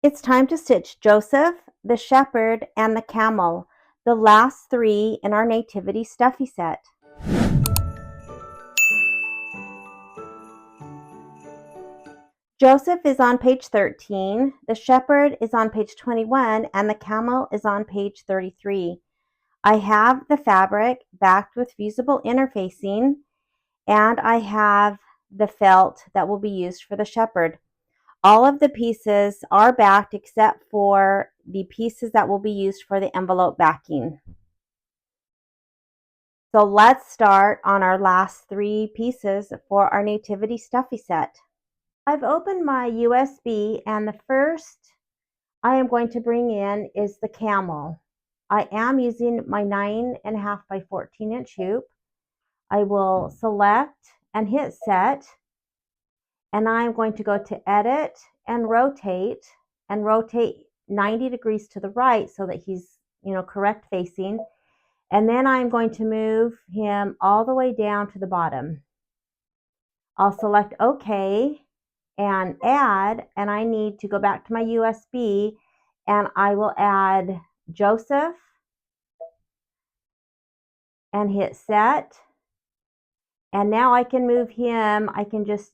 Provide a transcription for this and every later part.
It's time to stitch Joseph, the shepherd, and the camel, the last three in our Nativity Stuffie set. Joseph is on page 13, the shepherd is on page 21, and the camel is on page 33. I have the fabric backed with fusible interfacing, and I have the felt that will be used for the shepherd. All of the pieces are backed except for the pieces that will be used for the envelope backing. So let's start on our last three pieces for our Nativity Stuffie set. I've opened my USB, and the first I am going to bring in is the camel. I am using my 9.5 by 14 inch hoop. I will select and hit set, and I'm going to go to edit and rotate 90 degrees to the right so that he's, correct facing. And then I'm going to move him all the way down to the bottom. I'll select OK and add, and I need to go back to my USB, and I will add Joseph and hit set. And now I can move him. I can just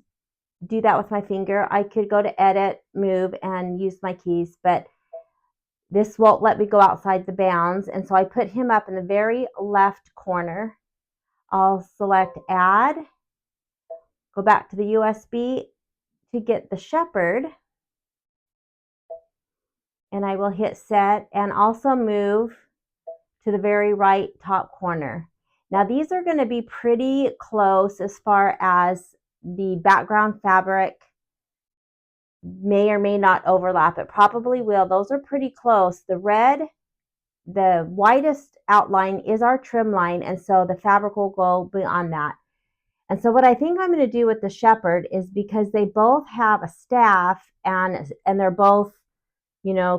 do that with my finger. I could go to edit, move, and use my keys, but this won't let me go outside the bounds. And so I put him up in the very left corner. I'll select add, go back to the USB to get the shepherd, and I will hit set and also move to the very right top corner. Now these are going to be pretty close as far as the background fabric may or may not overlap. It probably will. Those are pretty close. The red, the widest outline is our trim line, and so the fabric will go beyond that. And so what I think I'm going to do with the shepherd is, because they both have a staff and they're both,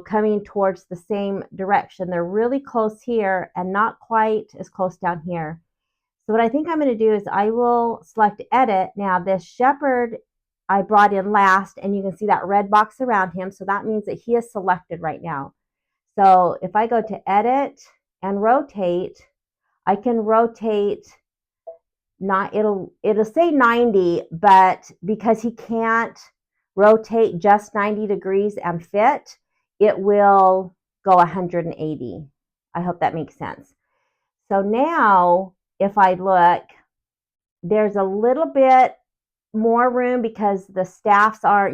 coming towards the same direction. They're really close here and not quite as close down here. So what I think I'm going to do is I will select edit. Now this shepherd I brought in last, and you can see that red box around him. So that means that he is selected right now. So if I go to edit and rotate, I can rotate. Not it'll say 90, but because he can't rotate just 90 degrees and fit, it will go 180. I hope that makes sense. So now if I look, there's a little bit more room because the staffs are,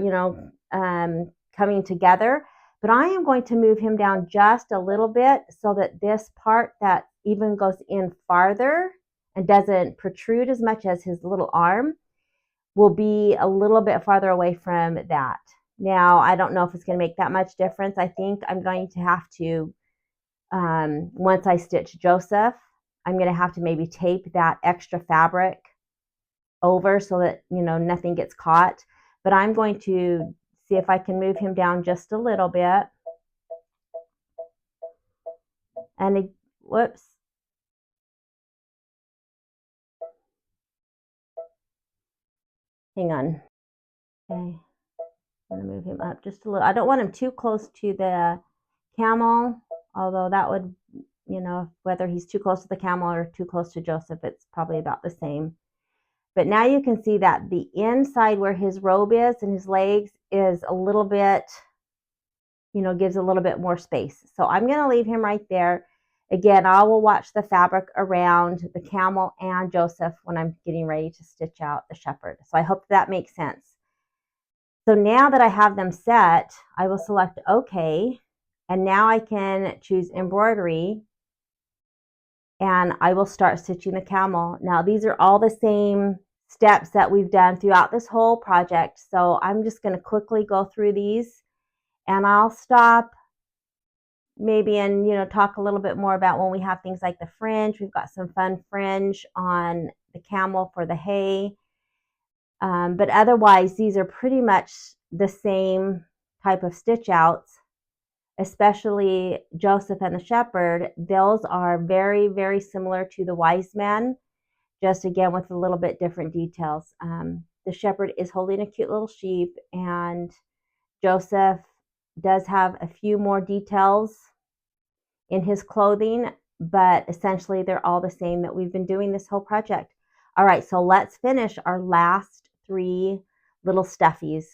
coming together, but I am going to move him down just a little bit so that this part that even goes in farther and doesn't protrude as much as his little arm will be a little bit farther away from that. Now, I don't know if it's going to make that much difference. I think I'm going to have to, once I stitch Joseph, I'm going to have to maybe tape that extra fabric over so that, nothing gets caught. But I'm going to see if I can move him down just a little bit. And whoops. Hang on. Okay. I'm going to move him up just a little. I don't want him too close to the camel, although that would, whether he's too close to the camel or too close to Joseph, it's probably about the same. But now you can see that the inside where his robe is and his legs is a little bit, gives a little bit more space. So I'm going to leave him right there. Again, I will watch the fabric around the camel and Joseph when I'm getting ready to stitch out the shepherd. So I hope that makes sense. So now that I have them set, I will select OK. And now I can choose embroidery. And I will start stitching the camel. Now these are all the same steps that we've done throughout this whole project. So I'm just going to quickly go through these, and I'll stop maybe and talk a little bit more about when we have things like the fringe. We've got some fun fringe on the camel for the hay. But otherwise, these are pretty much the same type of stitch outs, especially Joseph and the shepherd. Those are very, very similar to the wise men, just again with a little bit different details. The shepherd is holding a cute little sheep, and Joseph does have a few more details in his clothing, but essentially they're all the same that we've been doing this whole project. All right, so let's finish our last 3 little stuffies.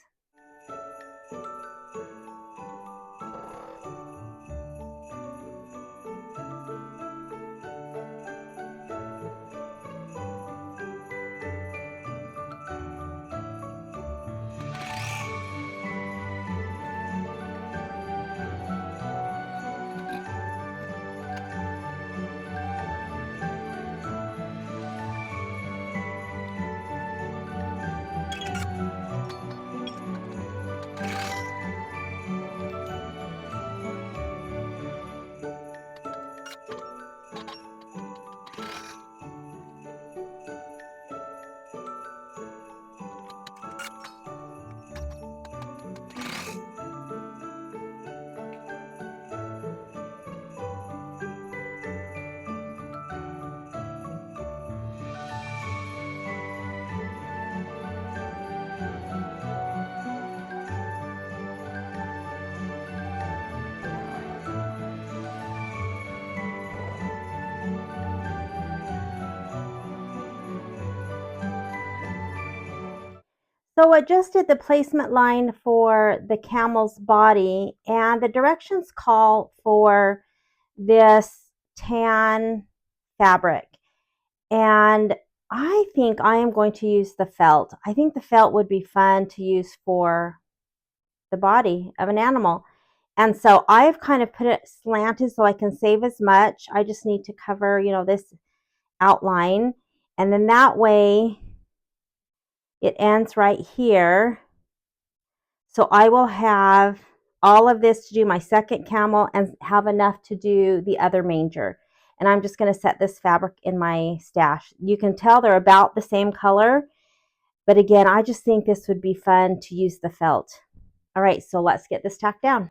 So I just did the placement line for the camel's body, and the directions call for this tan fabric. And I think I am going to use the felt. I think the felt would be fun to use for the body of an animal. And so I've kind of put it slanted so I can save as much. I just need to cover, this outline. And then that way it ends right here. So I will have all of this to do my second camel and have enough to do the other manger. And I'm just going to set this fabric in my stash. You can tell they're about the same color. But again, I just think this would be fun to use the felt. All right, so let's get this tacked down.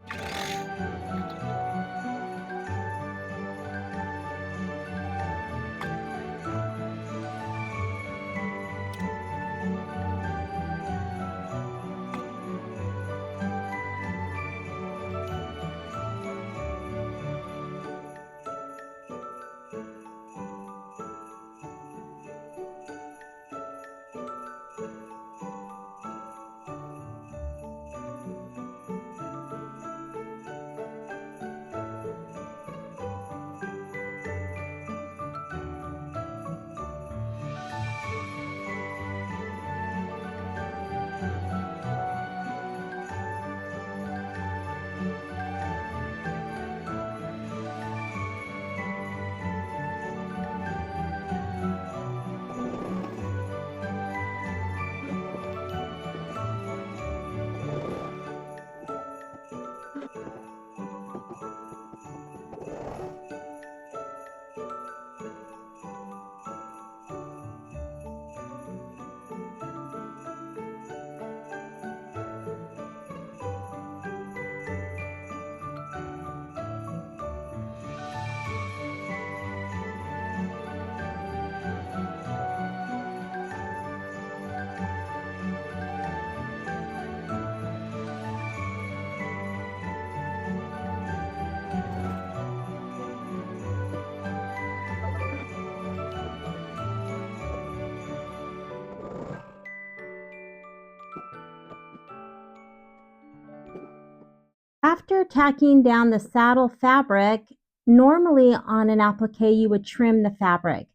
After tacking down the saddle fabric, normally on an applique you would trim the fabric,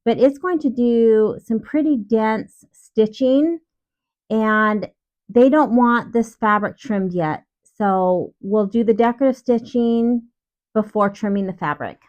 but it's going to do some pretty dense stitching and they don't want this fabric trimmed yet. So we'll do the decorative stitching before trimming the fabric.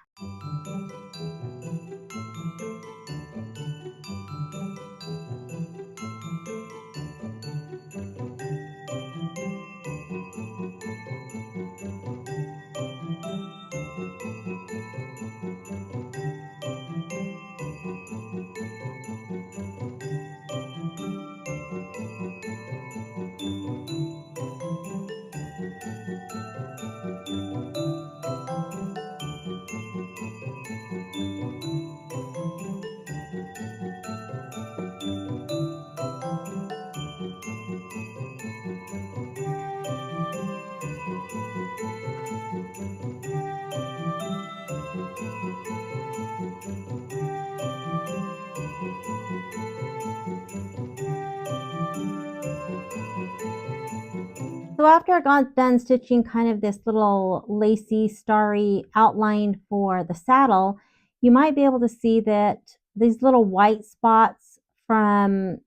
So after I got done stitching kind of this little lacy, starry outline for the saddle, you might be able to see that these little white spots from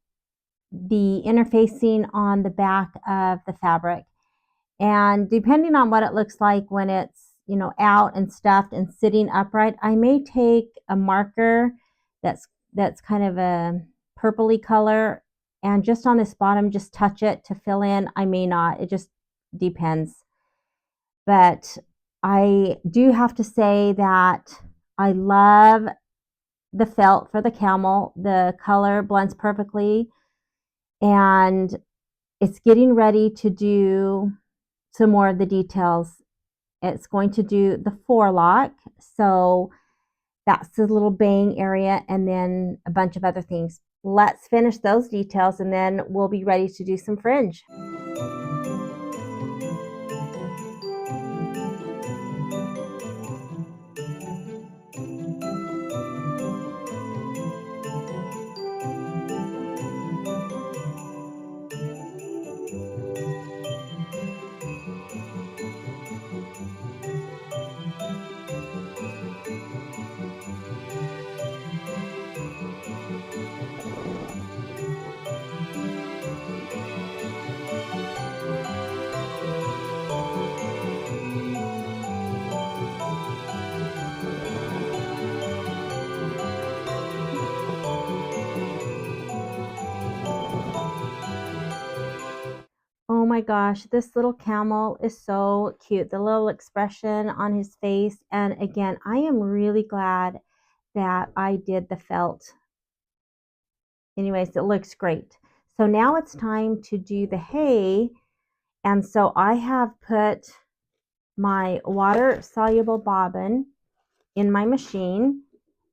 the interfacing on the back of the fabric. And depending on what it looks like when it's, you know, out and stuffed and sitting upright, I may take a marker that's kind of a purpley color and just on this bottom, just touch it to fill in. I may not, it just depends. But I do have to say that I love the felt for the camel. The color blends perfectly, and it's getting ready to do some more of the details. It's going to do the forelock, so that's the little bang area, and then a bunch of other things. Let's finish those details and then we'll be ready to do some fringe. Oh my gosh, this little camel is so cute. The little expression on his face. And again, I am really glad that I did the felt. Anyways, it looks great. So now it's time to do the hay. And so I have put my water soluble bobbin in my machine,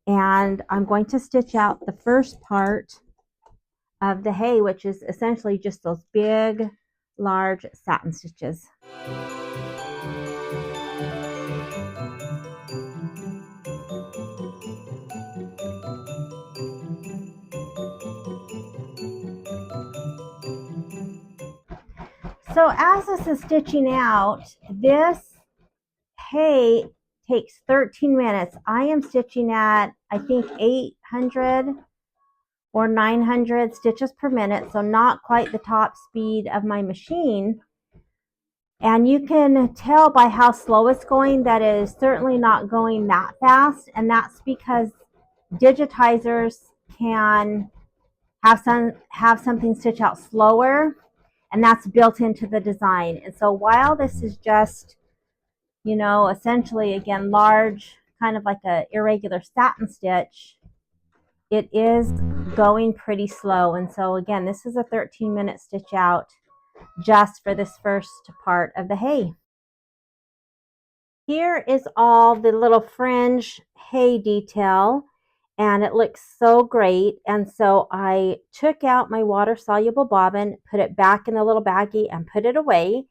and I'm going to stitch out the first part of the hay, which is essentially just those big, large satin stitches. So as this is stitching out, this hay takes 13 minutes. I am stitching at, I think, 800 or 900 stitches per minute, so not quite the top speed of my machine. And you can tell by how slow it's going that it is certainly not going that fast, and that's because digitizers can have something stitch out slower, and that's built into the design. And so while this is just, you know, essentially again large, kind of like a irregular satin stitch, it is going pretty slow. And so again, this is a 13-minute stitch out just for this first part of the hay. Here is all the little fringe hay detail, and it looks so great. And so I took out my water soluble bobbin, put it back in the little baggie and put it away.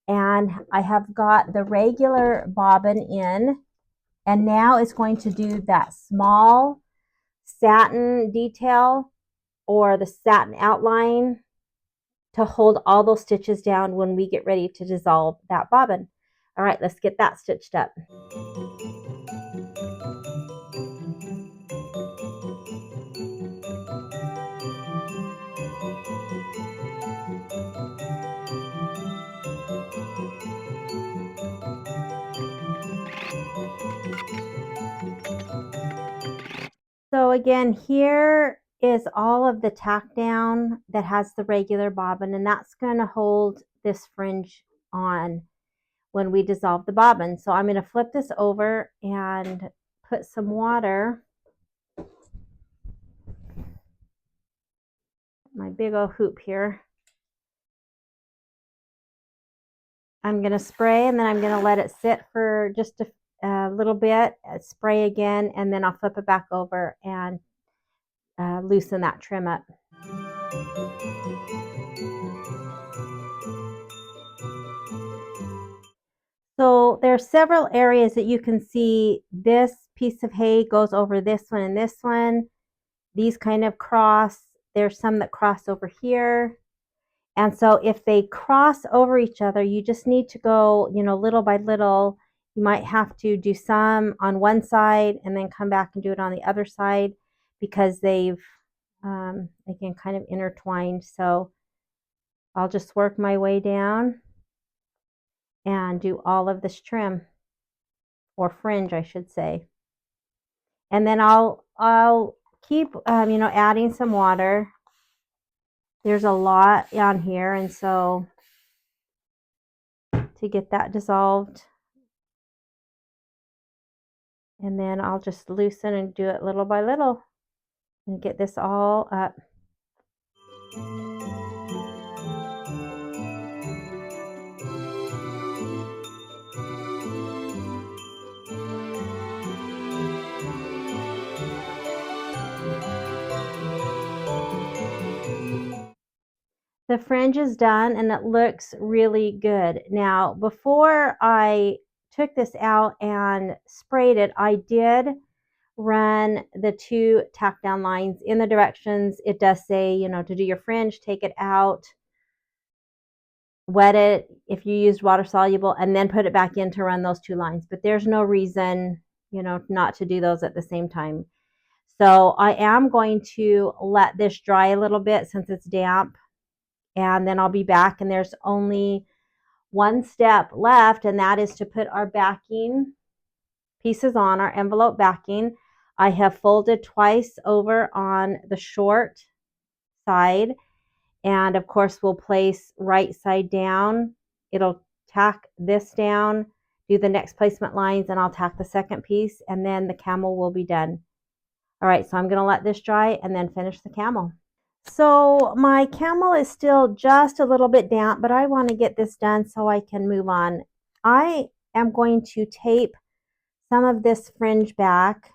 And I have got the regular bobbin in, and now it's going to do that small satin detail or the satin outline to hold all those stitches down when we get ready to dissolve that bobbin. All right, let's get that stitched up. So again, here is all of the tack down that has the regular bobbin, and that's going to hold this fringe on when we dissolve the bobbin. So I'm going to flip this over and put some water, my big old hoop here. I'm going to spray, and then I'm going to let it sit for just a little bit, spray again, and then I'll flip it back over and loosen that trim up. So there's several areas that you can see this piece of hay goes over this one and this one. These kind of cross. There's some that cross over here. And so if they cross over each other, you just need to go, you know, little by little. You might have to do some on one side and then come back and do it on the other side because they've, again, kind of intertwined. So I'll just work my way down and do all of this trim, or fringe, I should say. And then I'll keep, you know, adding some water. There's a lot on here, and so to get that dissolved. And then I'll just loosen and do it little by little and get this all up. The fringe is done and it looks really good. Now, before I took this out and sprayed it, I did run the 2 tack down lines in the directions. It does say, you know, to do your fringe, take it out, wet it if you used water soluble, and then put it back in to run those 2 lines. But there's no reason, you know, not to do those at the same time. So I am going to let this dry a little bit since it's damp, and then I'll be back, and there's only one step left, and that is to put our backing pieces on, our envelope backing. I have folded twice over on the short side, and of course we'll place right side down. It'll tack this down, do the next placement lines, and I'll tack the second piece, and then the camel will be done. All right, so I'm going to let this dry and then finish the camel. So my camel is still just a little bit damp, but I want to get this done so I can move on. I am going to tape some of this fringe back.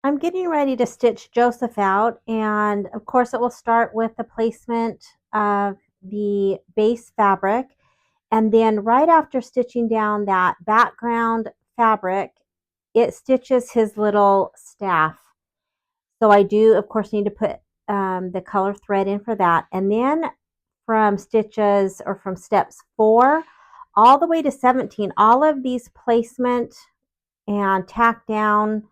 I'm getting ready to stitch Joseph out, and of course it will start with the placement of the base fabric, and then right after stitching down that background fabric, it stitches his little staff. So I do of course need to put the color thread in for that, and then from stitches, or from steps 4 all the way to 17, all of these placement and tack down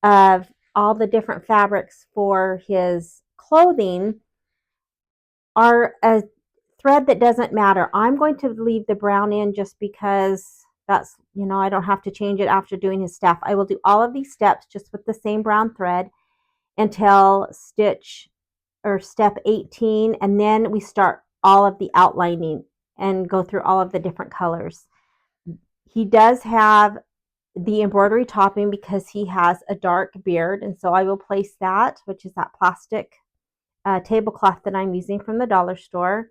of all the different fabrics for his clothing are a thread that doesn't matter. I'm going to leave the brown in just because that's, you know, I don't have to change it after doing his staff. I will do all of these steps just with the same brown thread until stitch or step 18, and then we start all of the outlining and go through all of the different colors. He does have the embroidery topping because he has a dark beard, and so I will place that, which is that plastic tablecloth that I'm using from the dollar store.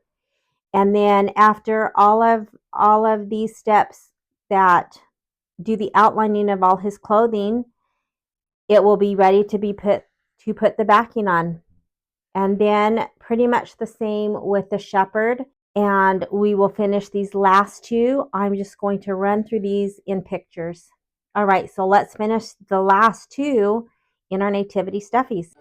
And then after all of these steps that do the outlining of all his clothing, it will be ready to put the backing on. And then pretty much the same with the shepherd, and we will finish these last 2. I'm just going to run through these in pictures. All right, so let's finish the last 2 in our nativity stuffies.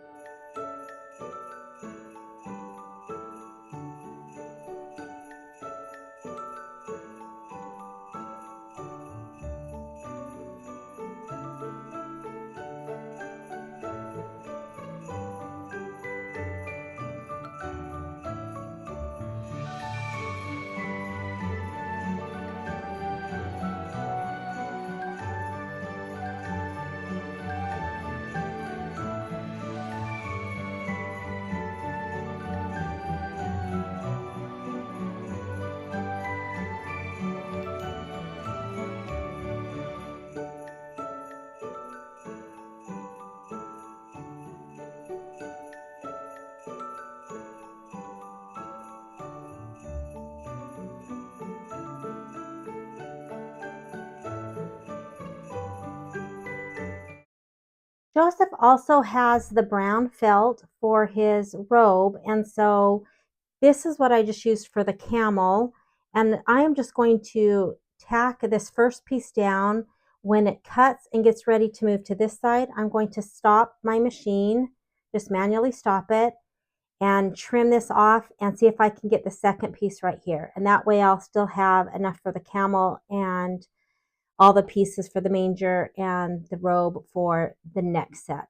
Joseph also has the brown felt for his robe, and so this is what I just used for the camel. And I am just going to tack this first piece down. When it cuts and gets ready to move to this side, I'm going to stop my machine, just manually stop it, and trim this off and see if I can get the second piece right here. And that way I'll still have enough for the camel and all the pieces for the manger and the robe for the next set.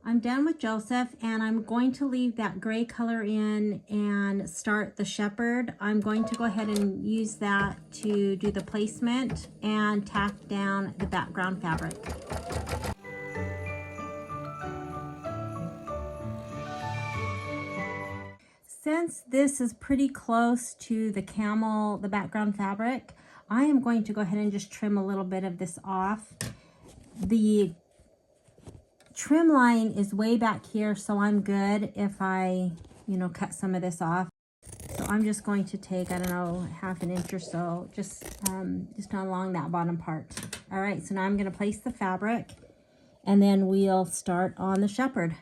I'm done with Joseph, and I'm going to leave that gray color in and start the shepherd. I'm going to go ahead and use that to do the placement and tack down the background fabric. Since this is pretty close to the camel, the background fabric, I am going to go ahead and just trim a little bit of this off. The trim line is way back here, so I'm good if I, cut some of this off. So I'm just going to take, I don't know, half an inch or so, just along that bottom part. All right, so now I'm going to place the fabric, and then we'll start on the shepherd.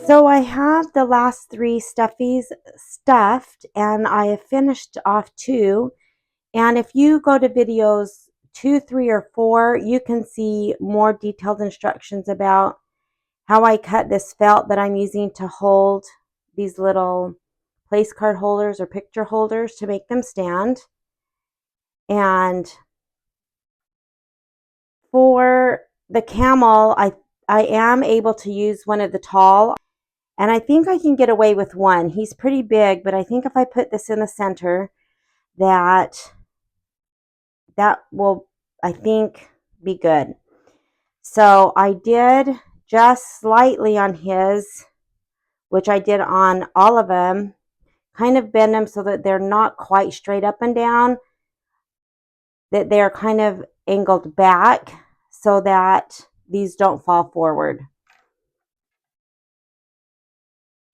So I have the last 3 stuffies stuffed, and I have finished off 2. And if you go to videos 2, 3, or 4, you can see more detailed instructions about how I cut this felt that I'm using to hold these little place card holders or picture holders to make them stand. And for the camel, I am able to use one of the tall, and I think I can get away with one. He's pretty big, but I think if I put this in the center, that will, I think, be good. So I did just slightly on his, which I did on all of them, kind of bend them so that they're not quite straight up and down, that they're kind of angled back so that these don't fall forward.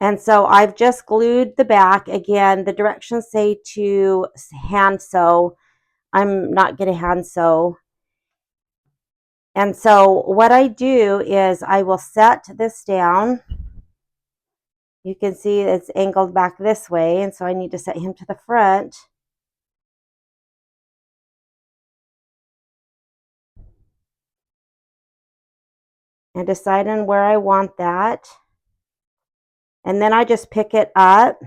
And so I've just glued the back. Again, the directions say to hand sew. I'm not going to hand sew. And so what I do is I will set this down. You can see it's angled back this way, and so I need to set him to the front. And decide on where I want that. And then I just pick it up,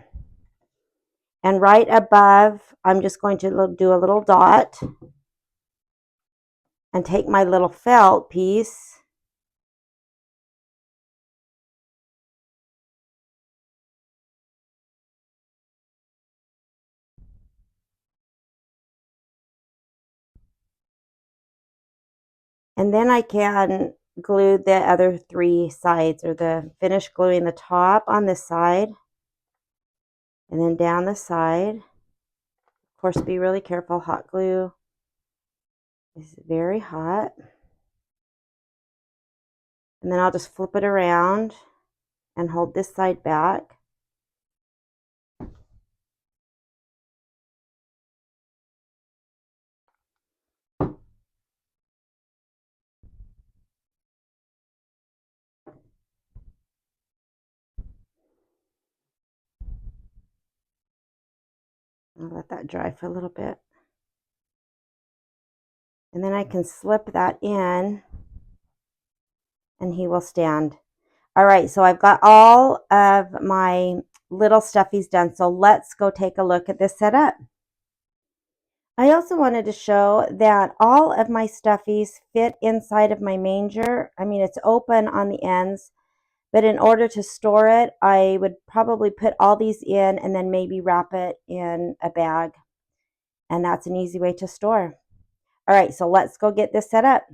and right above, I'm just going to do a little dot and take my little felt piece and then I can glue the other 3 sides, or finish gluing the top on this side and then down the side. Of course, be really careful. Hot glue is very hot. And then I'll just flip it around and hold this side back. I'll let that dry for a little bit. And then I can slip that in and he will stand. All right, so I've got all of my little stuffies done. So let's go take a look at this setup. I also wanted to show that all of my stuffies fit inside of my manger. I mean, it's open on the ends, but in order to store it, I would probably put all these in and then maybe wrap it in a bag. And that's an easy way to store. All right, so let's go get this set up.